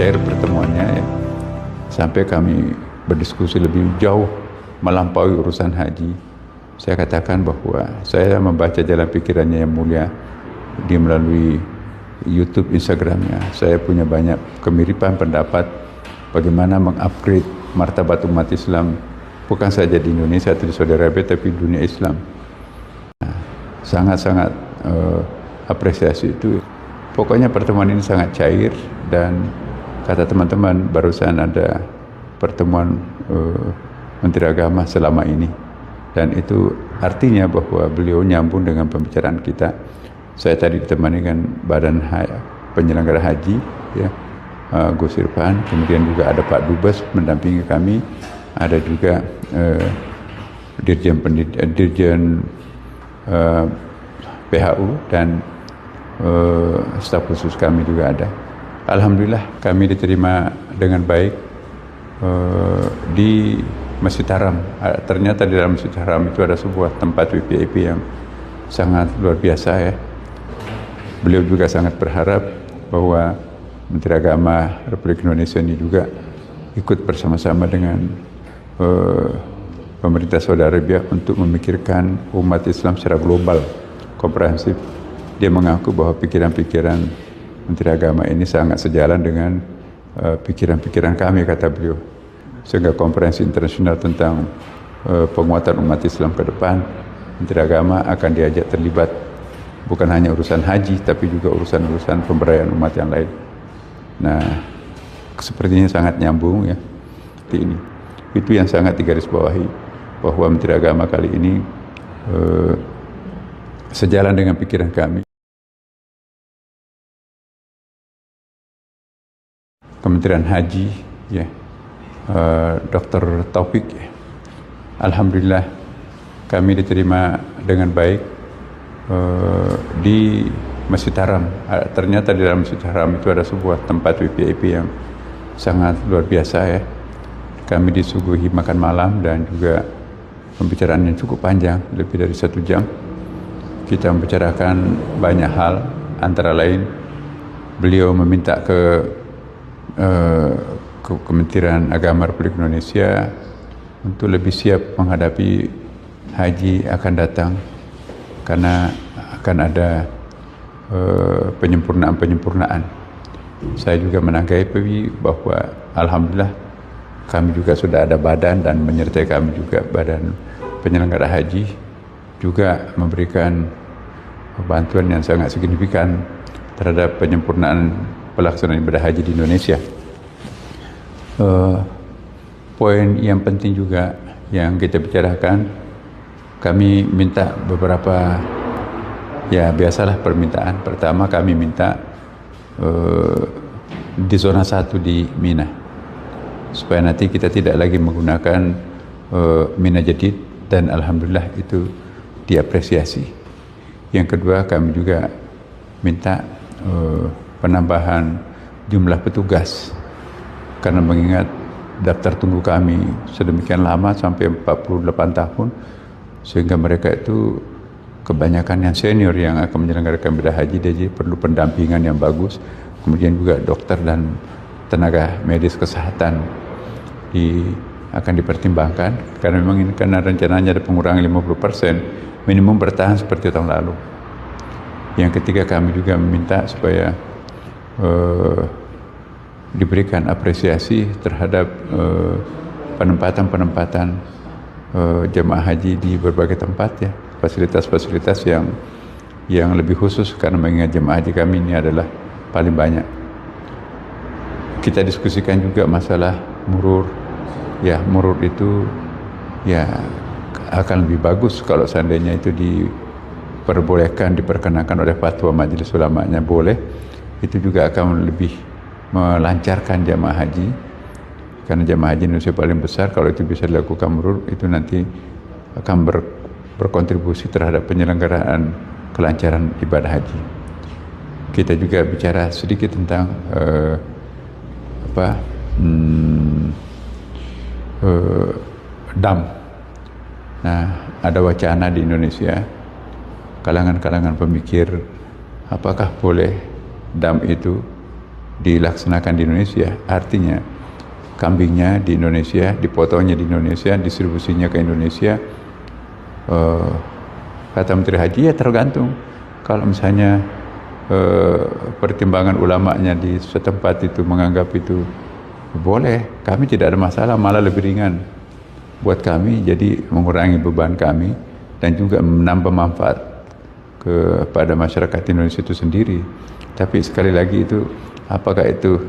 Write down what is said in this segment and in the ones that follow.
cair pertemuannya ya. Sampai kami berdiskusi lebih jauh melampaui urusan haji. Saya katakan bahwa saya membaca jalan pikirannya yang mulia di melalui YouTube, Instagramnya. Saya punya banyak kemiripan pendapat bagaimana mengupgrade martabat umat Islam bukan saja di Indonesia atau di Saudi Arabia tapi dunia Islam. Sangat-sangat apresiasi itu. Pokoknya pertemuan ini sangat cair dan kata teman-teman barusan ada pertemuan Menteri Agama selama ini dan itu artinya bahwa beliau nyambung dengan pembicaraan kita. Saya tadi ditemani dengan Badan Penyelenggara Haji ya, Gus Irfan, kemudian juga ada Pak Dubes mendampingi kami, ada juga Dirjen PHU dan staf khusus kami juga ada. Alhamdulillah kami diterima dengan baik di Masjid Haram. Ternyata di dalam Masjid Haram itu ada sebuah tempat VIP yang sangat luar biasa ya. Beliau juga sangat berharap bahwa Menteri Agama Republik Indonesia ini juga ikut bersama-sama dengan pemerintah Saudi Arabia untuk memikirkan umat Islam secara global, komprehensif. Dia mengaku bahwa pikiran-pikiran Menteri Agama ini sangat sejalan dengan pikiran-pikiran kami, kata beliau. Sehingga konferensi internasional tentang penguatan umat Islam ke depan, Menteri Agama akan diajak terlibat bukan hanya urusan haji tapi juga urusan-urusan pemberdayaan umat yang lain. Nah, sepertinya sangat nyambung ya. Ini itu yang sangat digarisbawahi bahwa Menteri Agama kali ini sejalan dengan pikiran kami. Kementerian Haji ya, Dr. Taufik ya. Alhamdulillah kami diterima dengan baik di Masjid Haram. Ternyata di dalam Masjid Haram itu ada sebuah tempat VIP yang sangat luar biasa ya. Kami disuguhi makan malam dan juga pembicaraan yang cukup panjang, lebih dari 1 jam. Kita membicarakan banyak hal, antara lain beliau meminta ke Kementerian Agama Republik Indonesia untuk lebih siap menghadapi haji akan datang karena akan ada penyempurnaan. Saya juga menanggapi bahwa alhamdulillah kami juga sudah ada badan dan menyertai kami juga Badan Penyelenggara Haji juga memberikan bantuan yang sangat signifikan terhadap penyempurnaan pelaksanaan ibadah haji di Indonesia. Poin yang penting juga yang kita bicarakan, kami minta beberapa, ya biasalah permintaan. Pertama kami minta di zona 1 di Mina, supaya nanti kita tidak lagi menggunakan Mina Jadid, dan alhamdulillah itu diapresiasi. Yang kedua kami juga minta penambahan jumlah petugas karena mengingat daftar tunggu kami sedemikian lama sampai 48 tahun, sehingga mereka itu kebanyakan yang senior yang akan menyelenggarakan ibadah haji, jadi perlu pendampingan yang bagus. Kemudian juga dokter dan tenaga medis kesehatan akan dipertimbangkan karena memang ini karena rencananya ada pengurangan 50%, minimum bertahan seperti tahun lalu. Yang ketiga kami juga meminta supaya diberikan apresiasi terhadap penempatan jemaah haji di berbagai tempat ya, fasilitas-fasilitas yang lebih khusus karena mengingat jemaah haji kami ini adalah paling banyak. Kita diskusikan juga masalah murur. Ya, murur itu ya akan lebih bagus kalau seandainya itu diperbolehkan, diperkenakan oleh fatwa Majelis Ulamanya boleh. Itu juga akan lebih melancarkan jamaah haji, karena jamaah haji Indonesia paling besar. Kalau itu bisa dilakukan murur, itu nanti akan berkontribusi terhadap penyelenggaraan kelancaran ibadah haji. Kita juga bicara sedikit tentang dam. Nah, ada wacana di Indonesia, kalangan-kalangan pemikir, apakah boleh dam itu dilaksanakan di Indonesia, artinya kambingnya di Indonesia, dipotongnya di Indonesia, distribusinya ke Indonesia. Kata Menteri Haji, ya tergantung. Kalau misalnya pertimbangan ulamanya di setempat itu menganggap itu boleh, kami tidak ada masalah, malah lebih ringan buat kami, jadi mengurangi beban kami dan juga menambah manfaat kepada masyarakat Indonesia itu sendiri. Tapi sekali lagi itu, apakah itu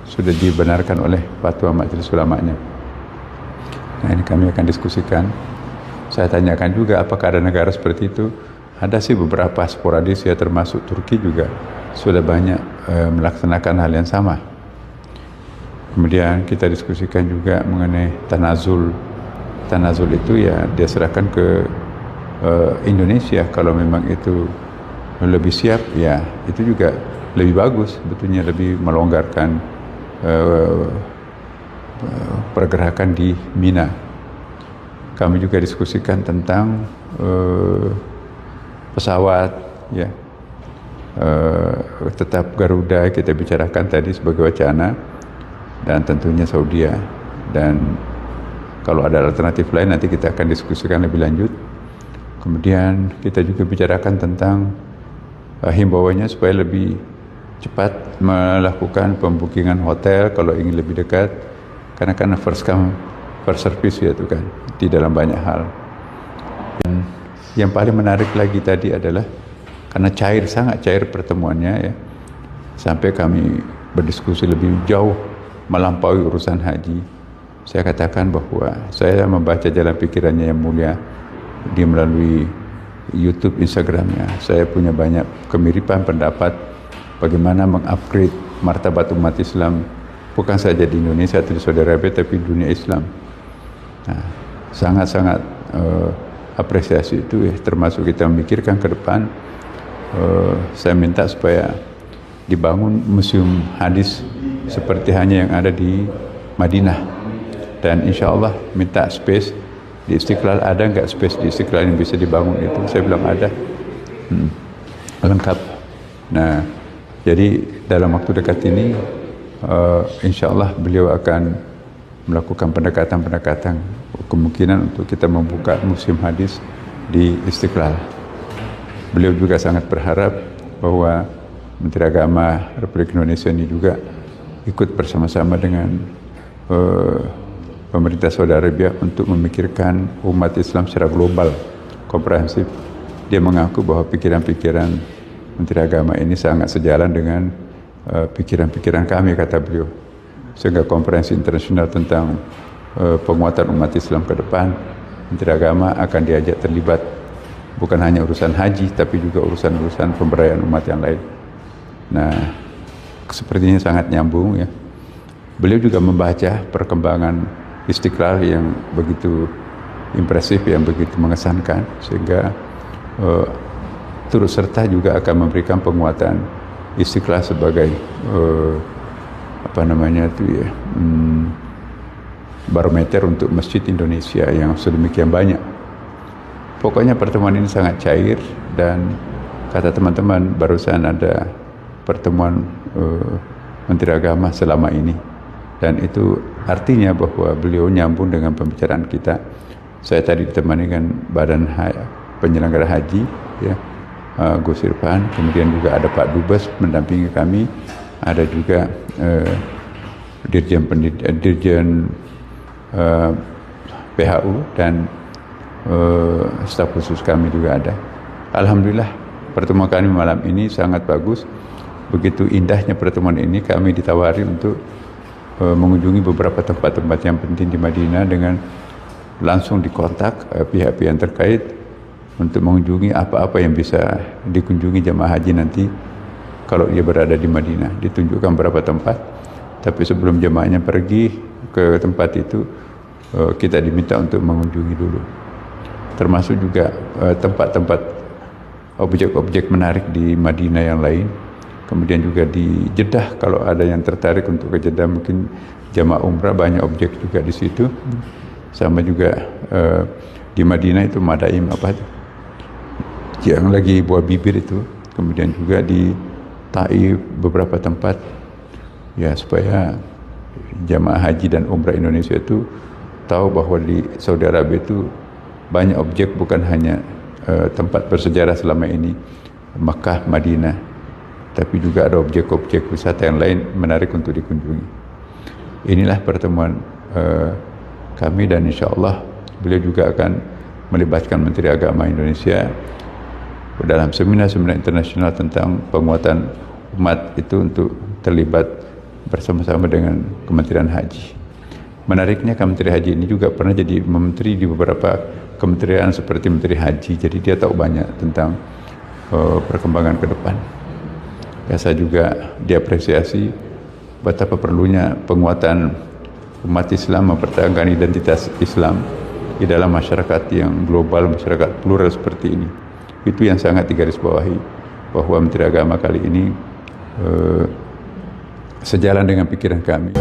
sudah dibenarkan oleh fatwa majelis ulamanya? Nah, ini kami akan diskusikan. Saya tanyakan juga apakah ada negara seperti itu. Ada sih beberapa sporadis ya, termasuk Turki juga sudah banyak melaksanakan hal yang sama. Kemudian kita diskusikan juga mengenai tanazul. Tanazul itu ya dia serahkan ke Indonesia. Kalau memang itu lebih siap, ya itu juga lebih bagus, sebetulnya lebih melonggarkan pergerakan di Mina. Kami juga diskusikan tentang pesawat, ya tetap Garuda kita bicarakan tadi sebagai wacana, dan tentunya Saudi. Dan kalau ada alternatif lain nanti kita akan diskusikan lebih lanjut. Kemudian kita juga bicarakan tentang himbauannya supaya lebih cepat melakukan pembukingan hotel kalau ingin lebih dekat, karena kan first come first service ya itu kan di dalam banyak hal. Dan yang paling menarik lagi tadi adalah karena sangat cair pertemuannya ya, sampai kami berdiskusi lebih jauh melampaui urusan haji. Saya katakan bahwa saya membaca jalan pikirannya yang mulia di melalui YouTube, Instagramnya. Saya punya banyak kemiripan pendapat bagaimana mengupgrade martabat umat Islam, bukan saja di Indonesia atau di Saudi Arabia, tapi dunia Islam. Nah, sangat-sangat apresiasi itu ya, termasuk kita memikirkan ke depan. Saya minta supaya dibangun museum hadis seperti hanya yang ada di Madinah, dan insya Allah minta space di Istiqlal. Ada nggak space di Istiqlal yang bisa dibangun itu? Saya bilang ada, lengkap. Nah, jadi dalam waktu dekat ini insya Allah beliau akan melakukan pendekatan-pendekatan kemungkinan untuk kita membuka museum hadis di Istiqlal. Beliau juga sangat berharap bahwa Menteri Agama Republik Indonesia ini juga ikut bersama-sama dengan pemerintah Saudi Arabia untuk memikirkan umat Islam secara global, komprehensif. Dia mengaku bahwa pikiran-pikiran Menteri Agama ini sangat sejalan dengan pikiran-pikiran kami, kata beliau. Sehingga konferensi internasional tentang penguatan umat Islam ke depan, Menteri Agama akan diajak terlibat, bukan hanya urusan haji, tapi juga urusan-urusan pemberdayaan umat yang lain. Nah, sepertinya sangat nyambung ya. Beliau juga membaca perkembangan Istiqlal yang begitu impresif, yang begitu mengesankan, sehingga turut serta juga akan memberikan penguatan Istiqlal sebagai barometer untuk masjid Indonesia yang sedemikian banyak. Pokoknya pertemuan ini sangat cair, dan kata teman-teman barusan ada pertemuan Menteri Agama selama ini, dan itu artinya bahwa beliau nyambung dengan pembicaraan kita. Saya tadi ditemani dengan Badan Penyelenggara Haji ya, Gus Irfan, kemudian juga ada Pak Dubes mendampingi kami, ada juga Dirjen PHU dan staf khusus kami juga ada. Alhamdulillah pertemuan kami malam ini sangat bagus. Begitu indahnya pertemuan ini, kami ditawari untuk mengunjungi beberapa tempat-tempat yang penting di Madinah dengan langsung dikontak pihak-pihak yang terkait untuk mengunjungi apa-apa yang bisa dikunjungi jemaah haji nanti kalau dia berada di Madinah. Ditunjukkan beberapa tempat, tapi sebelum jemaahnya pergi ke tempat itu, kita diminta untuk mengunjungi dulu. Termasuk juga tempat-tempat objek-objek menarik di Madinah yang lain. Kemudian juga di Jeddah, kalau ada yang tertarik untuk ke Jeddah, mungkin jamaah umrah, banyak objek juga di situ. Sama juga di Madinah itu Madaim apa itu, yang lagi buah bibir itu. Kemudian juga di Taif, beberapa tempat, ya supaya jamaah haji dan umrah Indonesia itu tahu bahwa di Saudi Arabia itu banyak objek, bukan hanya tempat bersejarah selama ini Makkah, Madinah, tapi juga ada objek-objek wisata yang lain menarik untuk dikunjungi. Inilah pertemuan kami, dan insya Allah beliau juga akan melibatkan Menteri Agama Indonesia dalam seminar-seminar internasional tentang penguatan umat itu untuk terlibat bersama-sama dengan Kementerian Haji. Menariknya Kementerian Haji ini juga pernah jadi menteri di beberapa kementerian seperti Menteri Haji, jadi dia tahu banyak tentang perkembangan ke depan. Ya, saya juga diapresiasi betapa perlunya penguatan umat Islam mempertahankan identitas Islam di dalam masyarakat yang global, masyarakat plural seperti ini. Itu yang sangat digarisbawahi, bahwa Menteri Agama kali ini sejalan dengan pikiran kami.